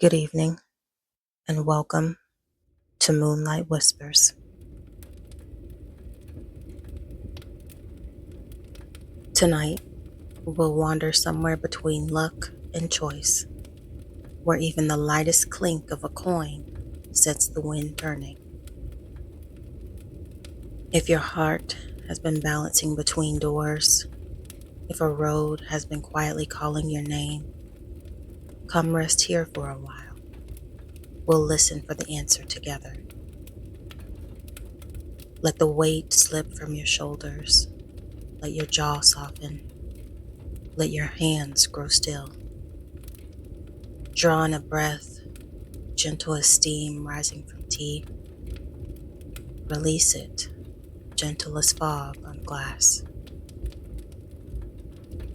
Good evening, and welcome to Moonlight Whispers. Tonight, we'll wander somewhere between luck and choice, where even the lightest clink of a coin sets the wind turning. If your heart has been balancing between doors, if a road has been quietly calling your name, come rest here for a while. We'll listen for the answer together. Let the weight slip from your shoulders. Let your jaw soften. Let your hands grow still. Draw in a breath, gentle as steam rising from tea. Release it, gentle as fog on glass.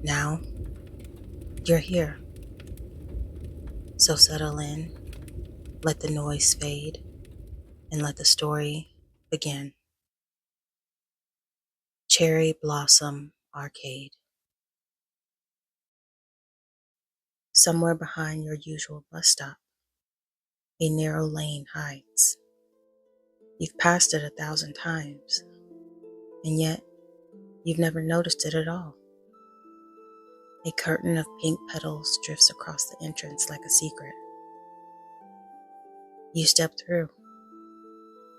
Now, you're here. So settle in, let the noise fade, and let the story begin. Cherry Blossom Arcade. Somewhere behind your usual bus stop, a narrow lane hides. You've passed it 1,000 times, and yet you've never noticed it at all. A curtain of pink petals drifts across the entrance like a secret. You step through,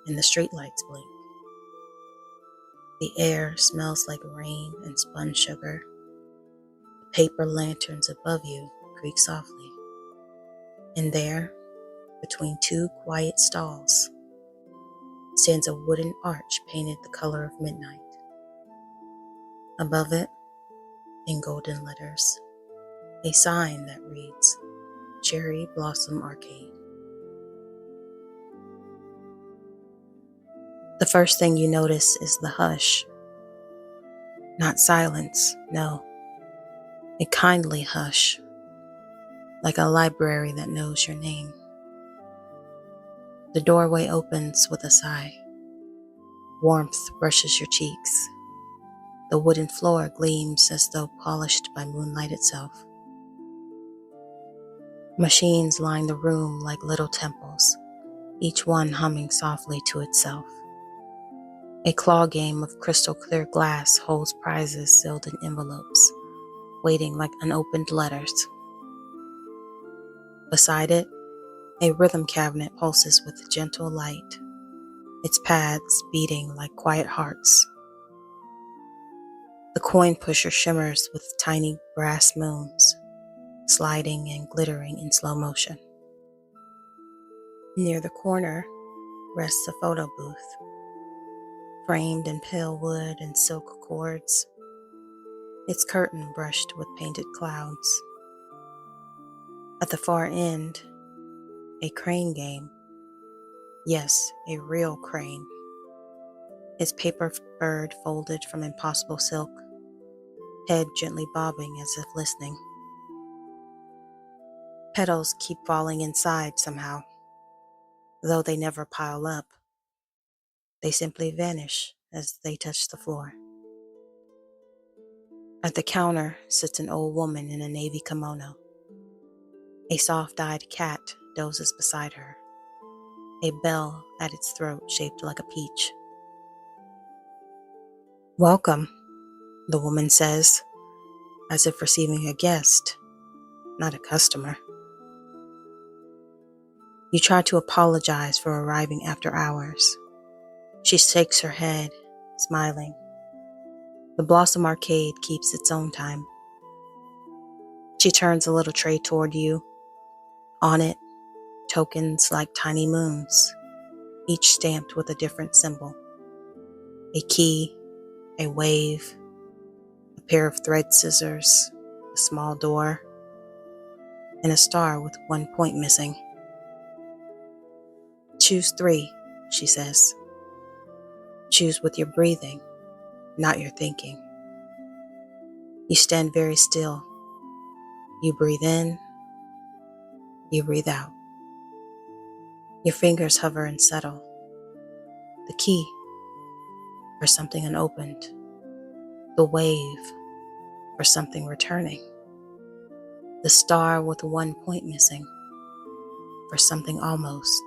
and the streetlights blink. The air smells like rain and spun sugar. The paper lanterns above you creak softly. And there, between two quiet stalls, stands a wooden arch painted the color of midnight. Above it, in golden letters, a sign that reads, Cherry Blossom Arcade. The first thing you notice is the hush. Not silence, no. A kindly hush, like a library that knows your name. The doorway opens with a sigh. Warmth brushes your cheeks. The wooden floor gleams as though polished by moonlight itself. Machines line the room like little temples, each one humming softly to itself. A claw game of crystal clear glass holds prizes sealed in envelopes, waiting like unopened letters. Beside it, a rhythm cabinet pulses with gentle light, its pads beating like quiet hearts. The coin pusher shimmers with tiny brass moons, sliding and glittering in slow motion. Near the corner rests a photo booth, framed in pale wood and silk cords, its curtain brushed with painted clouds. At the far end, a crane game. Yes, a real crane. Its paper bird folded from impossible silk, head gently bobbing as if listening. Petals keep falling inside somehow, though they never pile up. They simply vanish as they touch the floor. At the counter sits an old woman in a navy kimono. A soft-eyed cat dozes beside her, a bell at its throat shaped like a peach. Welcome, the woman says, as if receiving a guest, not a customer. You try to apologize for arriving after hours. She shakes her head, smiling. The Blossom Arcade keeps its own time. She turns a little tray toward you. On it, tokens like tiny moons, each stamped with a different symbol. A key, a wave, a pair of thread scissors, a small door, and a star with one point missing. Choose 3, she says. Choose with your breathing, not your thinking. You stand very still. You breathe in, you breathe out. Your fingers hover and settle. The key for something unopened. The wave for something returning. The star with one point missing. for something almost.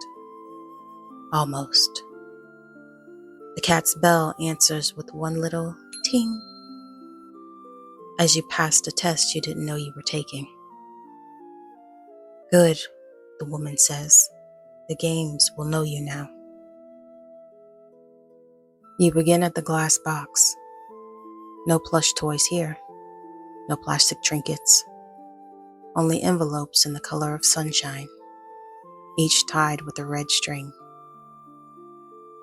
The cat's bell answers with one little ting as you pass a test you didn't know you were taking. Good, the woman says. The games will know you now. You begin at the glass box. No plush toys here. No plastic trinkets. Only envelopes in the color of sunshine, each tied with a red string.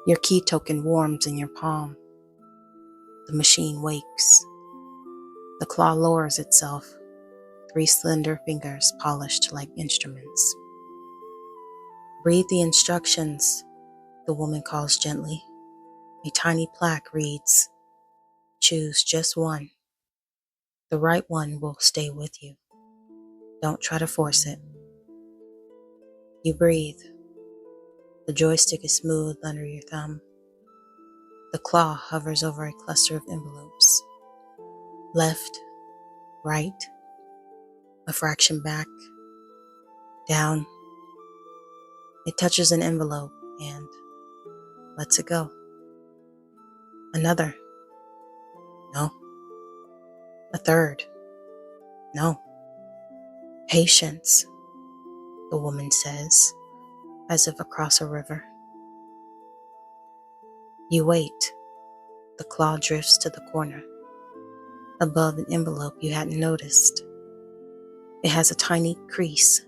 Your key token warms in your palm. The machine wakes. The claw lowers itself, 3 slender fingers polished like instruments. Read the instructions, the woman calls gently. A tiny plaque reads, choose just one. The right one will stay with you. Don't try to force it. You breathe. The joystick is smooth under your thumb. The claw hovers over a cluster of envelopes. Left, right, a fraction back, down. It touches an envelope and lets it go. Another. No. A third. No. Patience, the woman says, as if across a river. You wait. The claw drifts to the corner, above an envelope you hadn't noticed. It has a tiny crease,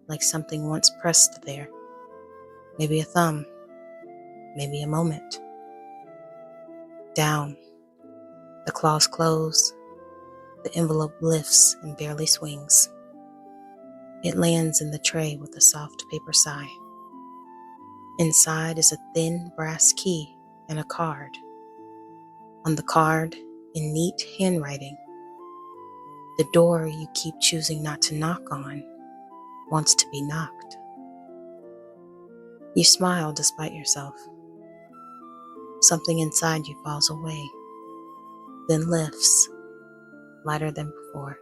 like something once pressed there. Maybe a thumb, maybe a moment. Down. The claws close. The envelope lifts and barely swings. It lands in the tray with a soft paper sigh. Inside is a thin brass key and a card. On the card, in neat handwriting, the door you keep choosing not to knock on wants to be knocked. You smile despite yourself. Something inside you falls away, then lifts, lighter than before.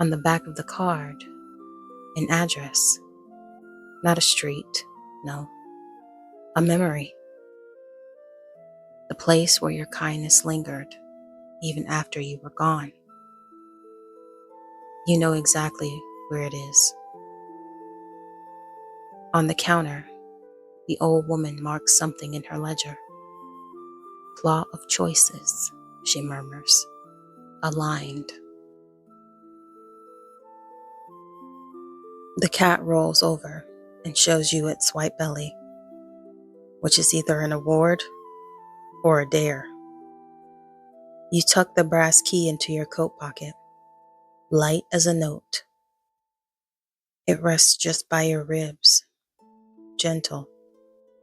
On the back of the card, an address, not a street, no, a memory. The place where your kindness lingered, even after you were gone. You know exactly where it is. On the counter, the old woman marks something in her ledger. Plot of choices, she murmurs, aligned. The cat rolls over and shows you its white belly, which is either an award or a dare. You tuck the brass key into your coat pocket, light as a note. It rests just by your ribs, gentle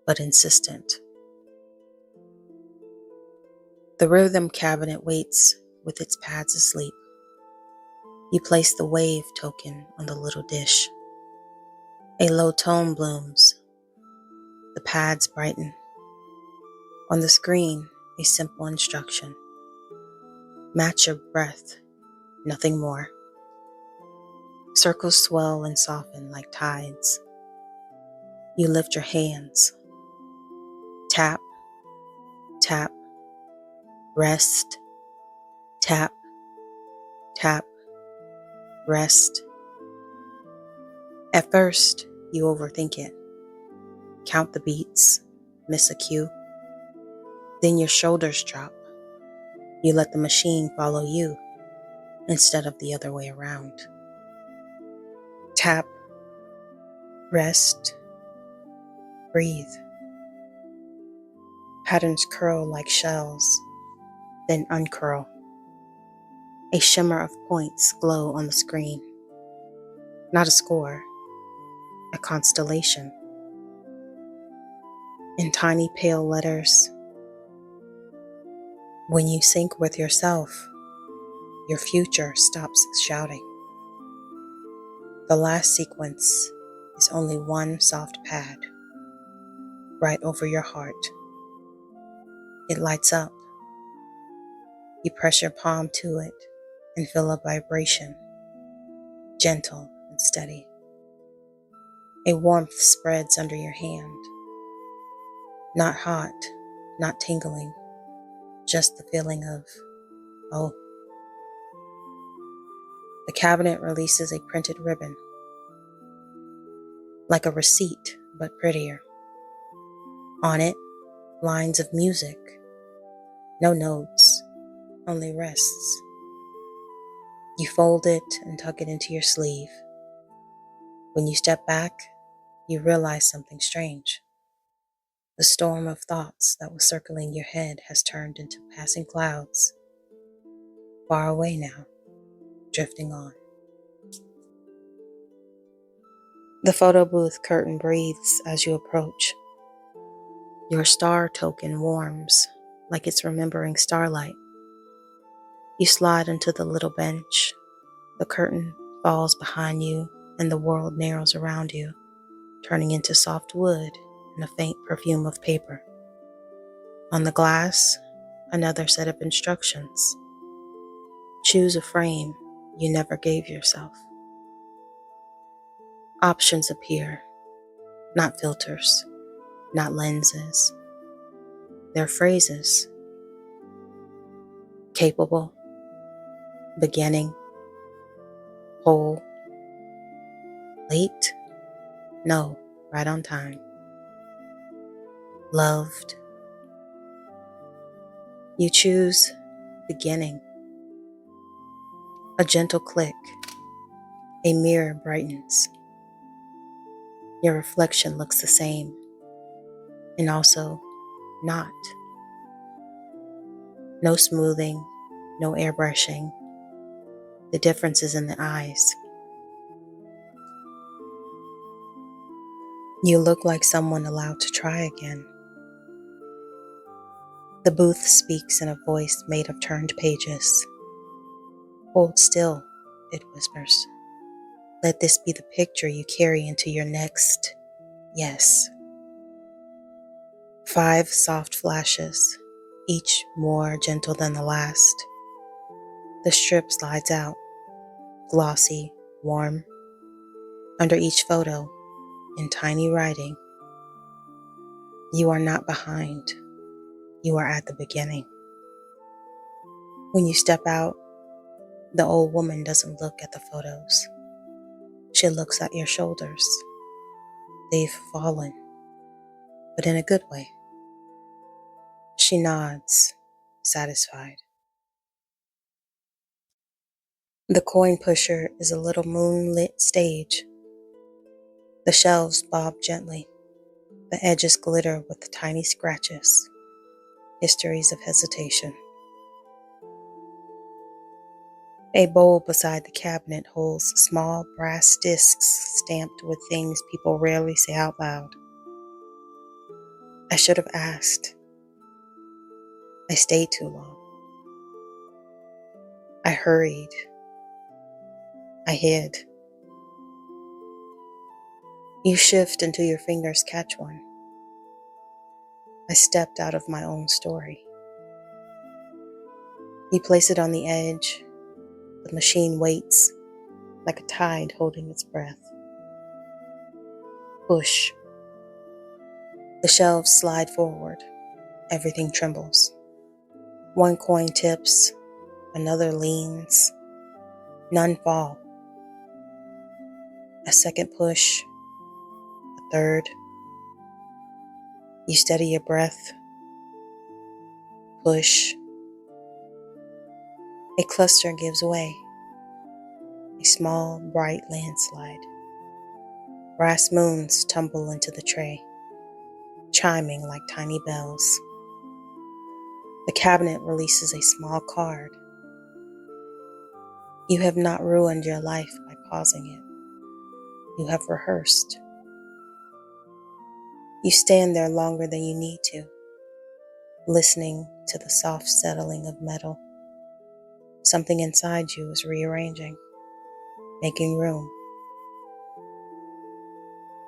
but insistent. The rhythm cabinet waits with its pads asleep. You place the wave token on the little dish. A low tone blooms. The pads brighten. On the screen, a simple instruction. Match your breath, nothing more. Circles swell and soften like tides. You lift your hands. Tap, tap, rest, tap, tap, rest. At first, you overthink it. Count the beats, miss a cue. Then your shoulders drop. You let the machine follow you instead of the other way around. Tap, rest, breathe. Patterns curl like shells, then uncurl. A shimmer of points glow on the screen. Not a score, a constellation. In tiny pale letters, when you sync with yourself, your future stops shouting. The last sequence is only one soft pad, right over your heart. It lights up. You press your palm to it and feel a vibration, gentle and steady. A warmth spreads under your hand. Not hot, not tingling, just the feeling of, oh. The cabinet releases a printed ribbon, like a receipt, but prettier. On it, lines of music, no notes, only rests. You fold it and tuck it into your sleeve. When you step back, you realize something strange. The storm of thoughts that was circling your head has turned into passing clouds, far away now, drifting on. The photo booth curtain breathes as you approach. Your star token warms like it's remembering starlight. You slide into the little bench. The curtain falls behind you and the world narrows around you, turning into soft wood and a faint perfume of paper. On the glass, another set of instructions. Choose a frame you never gave yourself. Options appear, not filters, not lenses. They're phrases. Capable, beginning, whole, late, no, right on time. Loved. You choose beginning. A gentle click. A mirror brightens. Your reflection looks the same, and also not. No smoothing, no airbrushing. The difference is in the eyes. You look like someone allowed to try again. The booth speaks in a voice made of turned pages. Hold still, it whispers. Let this be the picture you carry into your next yes. 5 soft flashes, each more gentle than the last. The strip slides out, glossy, warm. Under each photo, in tiny writing, you are not behind. You are at the beginning. When you step out, the old woman doesn't look at the photos. She looks at your shoulders. They've fallen, but in a good way. She nods, satisfied. The coin pusher is a little moonlit stage. The shelves bob gently. The edges glitter with tiny scratches, histories of hesitation. A bowl beside the cabinet holds small brass discs stamped with things people rarely say out loud. I should have asked. I stayed too long. I hurried. I hid. You shift until your fingers catch one. I stepped out of my own story. You place it on the edge. The machine waits, like a tide holding its breath. Push. The shelves slide forward. Everything trembles. One coin tips, another leans. None fall. A second push, a third. You steady your breath. Push. A cluster gives way. A small, bright landslide. Brass moons tumble into the tray, chiming like tiny bells. The cabinet releases a small card. You have not ruined your life by pausing it. You have rehearsed. You stand there longer than you need to, listening to the soft settling of metal. Something inside you is rearranging, making room.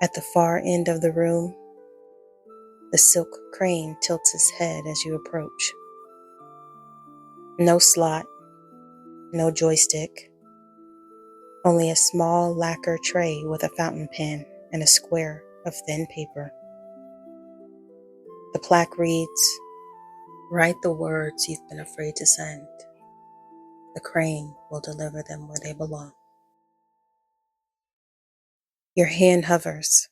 At the far end of the room, the silk crane tilts his head as you approach. No slot, no joystick, only a small lacquer tray with a fountain pen. and a square of thin paper. The plaque reads, "Write the words you've been afraid to send. The crane will deliver them where they belong." Your hand hovers.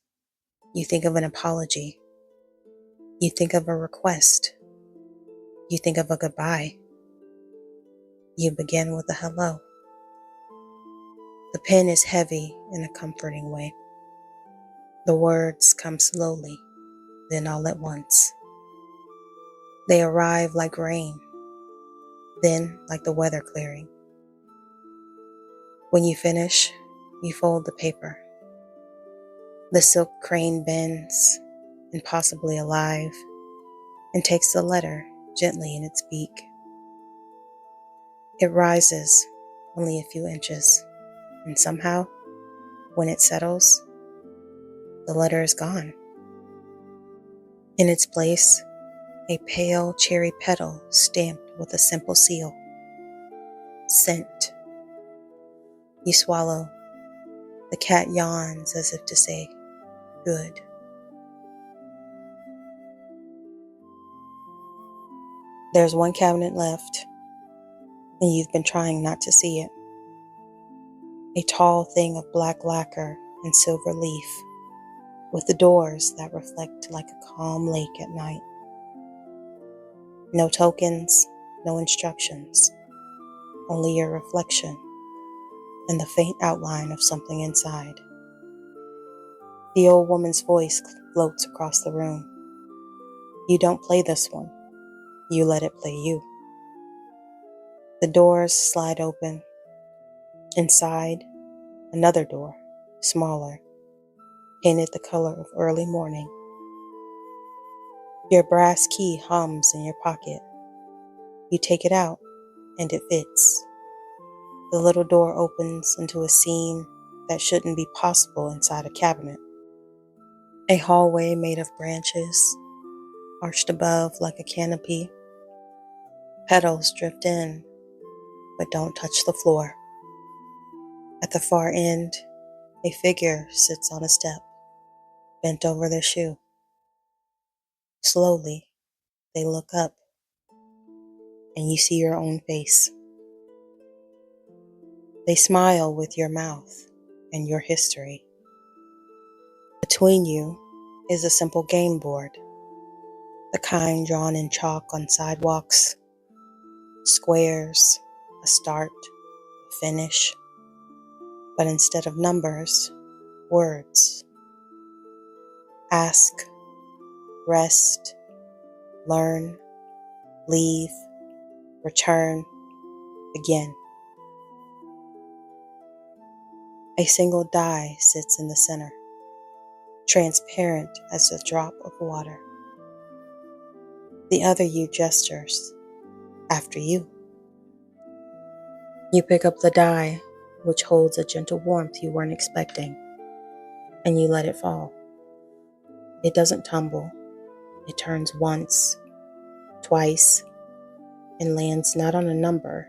You think of an apology. You think of a request. You think of a goodbye. You begin with a hello. The pen is heavy in a comforting way. The words come slowly, then all at once. They arrive like rain, then like the weather clearing. When you finish, you fold the paper. The silk crane bends, impossibly alive, and takes the letter gently in its beak. It rises only a few inches, and somehow, when it settles, the letter is gone. In its place, a pale cherry petal stamped with a simple seal. Sent. You swallow. The cat yawns as if to say, good. There's one cabinet left, and you've been trying not to see it. A tall thing of black lacquer and silver leaf, with the doors that reflect like a calm lake at night. No tokens, no instructions, only your reflection and the faint outline of something inside. The old woman's voice floats across the room. You don't play this one, you let it play you. The doors slide open. Inside, another door, smaller, painted the color of early morning. Your brass key hums in your pocket. You take it out, and it fits. The little door opens into a scene that shouldn't be possible inside a cabinet. A hallway made of branches, arched above like a canopy. Petals drift in, but don't touch the floor. At the far end, a figure sits on a step, bent over their shoe. Slowly, they look up, and you see your own face. They smile with your mouth and your history. Between you is a simple game board, the kind drawn in chalk on sidewalks, squares, a start, a finish, but instead of numbers, words. Ask, rest, learn, leave, return, begin. A single die sits in the center, transparent as a drop of water. The other you gestures, after you. You pick up the die, which holds a gentle warmth you weren't expecting, and you let it fall. It doesn't tumble. It turns once, twice, and lands not on a number,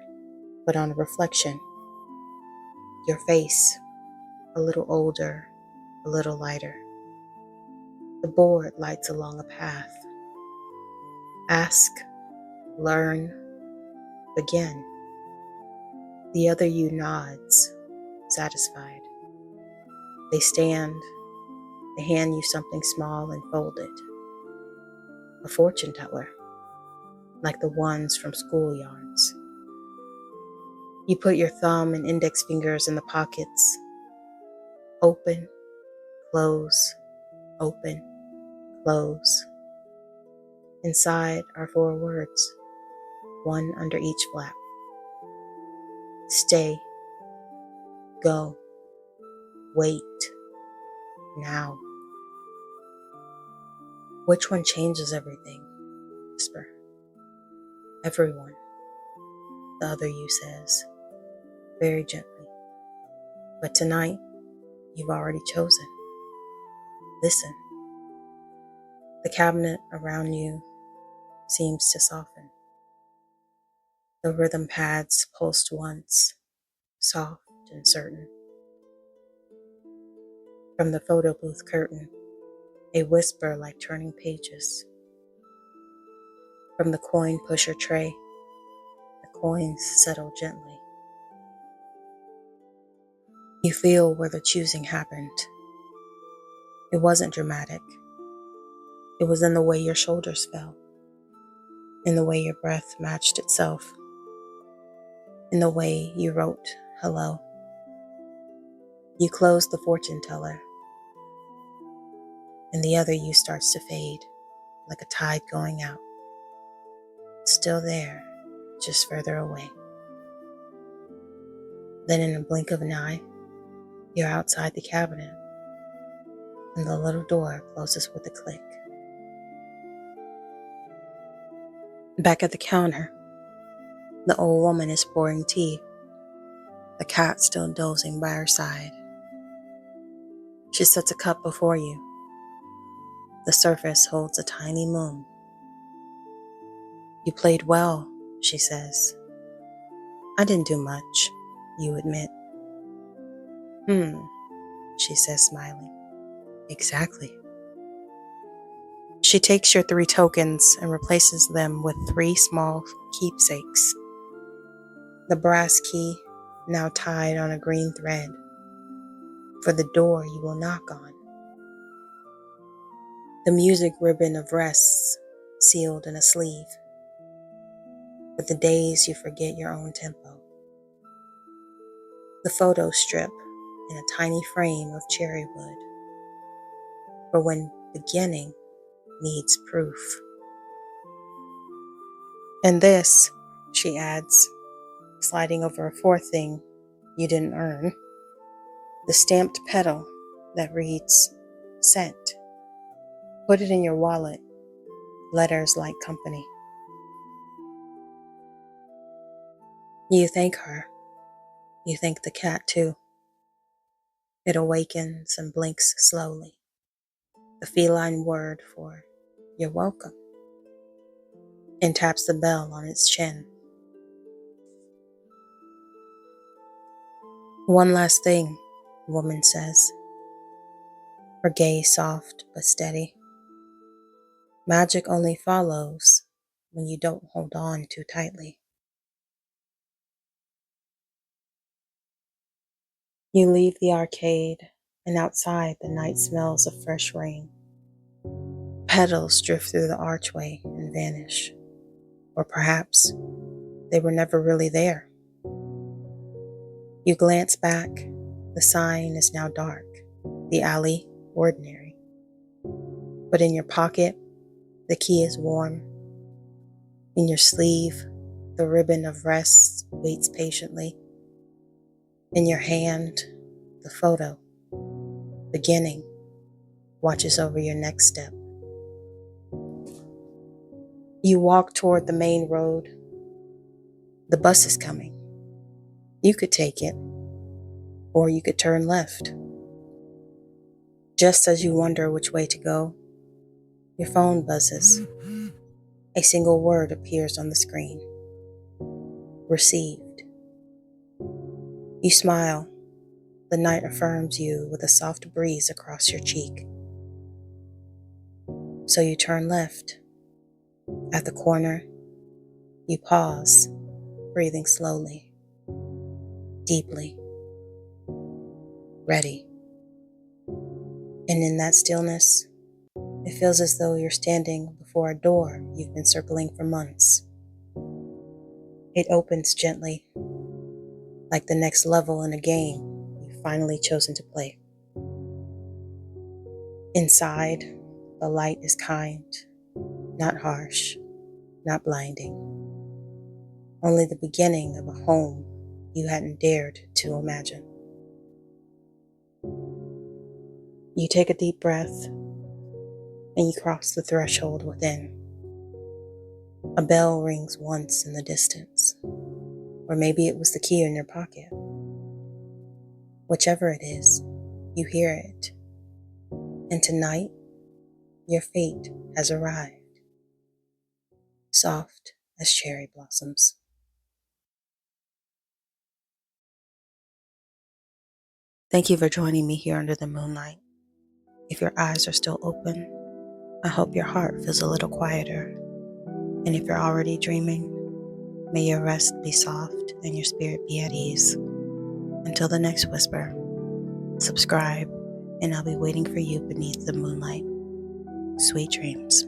but on a reflection. Your face, a little older, a little lighter. The board lights along a path. Ask, learn, begin. The other you nods, satisfied. They stand, they hand you something small and folded. A fortune teller, like the ones from school yarns. You put your thumb and index fingers in the pockets. Open, close, open, close. Inside are 4 words, one under each flap. Stay, go, wait, now. Which one changes everything? Whisper. Everyone, the other you says, very gently. But tonight, you've already chosen. Listen. The cabinet around you seems to soften. The rhythm pads pulsed once, soft and certain. From the photo booth curtain, a whisper like turning pages. From the coin pusher tray, the coins settle gently. You feel where the choosing happened. It wasn't dramatic. It was in the way your shoulders fell, in the way your breath matched itself, in the way you wrote hello. You close the fortune teller, and the other you starts to fade like a tide going out. Still there, just further away. Then in a blink of an eye, you're outside the cabinet, and the little door closes with a click. Back at the counter, the old woman is pouring tea, the cat still dozing by her side. She sets a cup before you. The surface holds a tiny moon. You played well, she says. I didn't do much, you admit. She says, smiling. Exactly. She takes your 3 tokens and replaces them with 3 small keepsakes. The brass key, now tied on a green thread, for the door you will knock on. The music ribbon of rests, sealed in a sleeve, for the days you forget your own tempo. The photo strip in a tiny frame of cherry wood, for when beginning needs proof. And this, she adds, sliding over a 4th thing you didn't earn, the stamped petal that reads, sent. Put it in your wallet, letters like company. You thank her. You thank the cat too. It awakens and blinks slowly, the feline word for you're welcome, and taps the bell on its chin. One last thing, the woman says, her gaze soft but steady. Magic only follows when you don't hold on too tightly. You leave the arcade, and outside the night smells of fresh rain. Petals drift through the archway and vanish. Or perhaps they were never really there. You glance back. The sign is now dark, the alley ordinary. But in your pocket, the key is warm. In your sleeve, the ribbon of rest waits patiently. In your hand, the photo, beginning, watches over your next step. You walk toward the main road. The bus is coming. You could take it, or you could turn left. Just as you wonder which way to go, your phone buzzes. A single word appears on the screen. Received. You smile. The night affirms you with a soft breeze across your cheek. So you turn left. At the corner, you pause, breathing slowly, deeply, ready. And in that stillness, it feels as though you're standing before a door you've been circling for months. It opens gently, like the next level in a game you've finally chosen to play. Inside, the light is kind, not harsh, not blinding. Only the beginning of a home you hadn't dared to imagine. You take a deep breath, and you cross the threshold within. A bell rings once in the distance, or maybe it was the key in your pocket. Whichever it is, you hear it. And tonight, your fate has arrived, soft as cherry blossoms. Thank you for joining me here under the moonlight. If your eyes are still open, I hope your heart feels a little quieter. And if you're already dreaming, may your rest be soft and your spirit be at ease. Until the next whisper, subscribe, and I'll be waiting for you beneath the moonlight. Sweet dreams.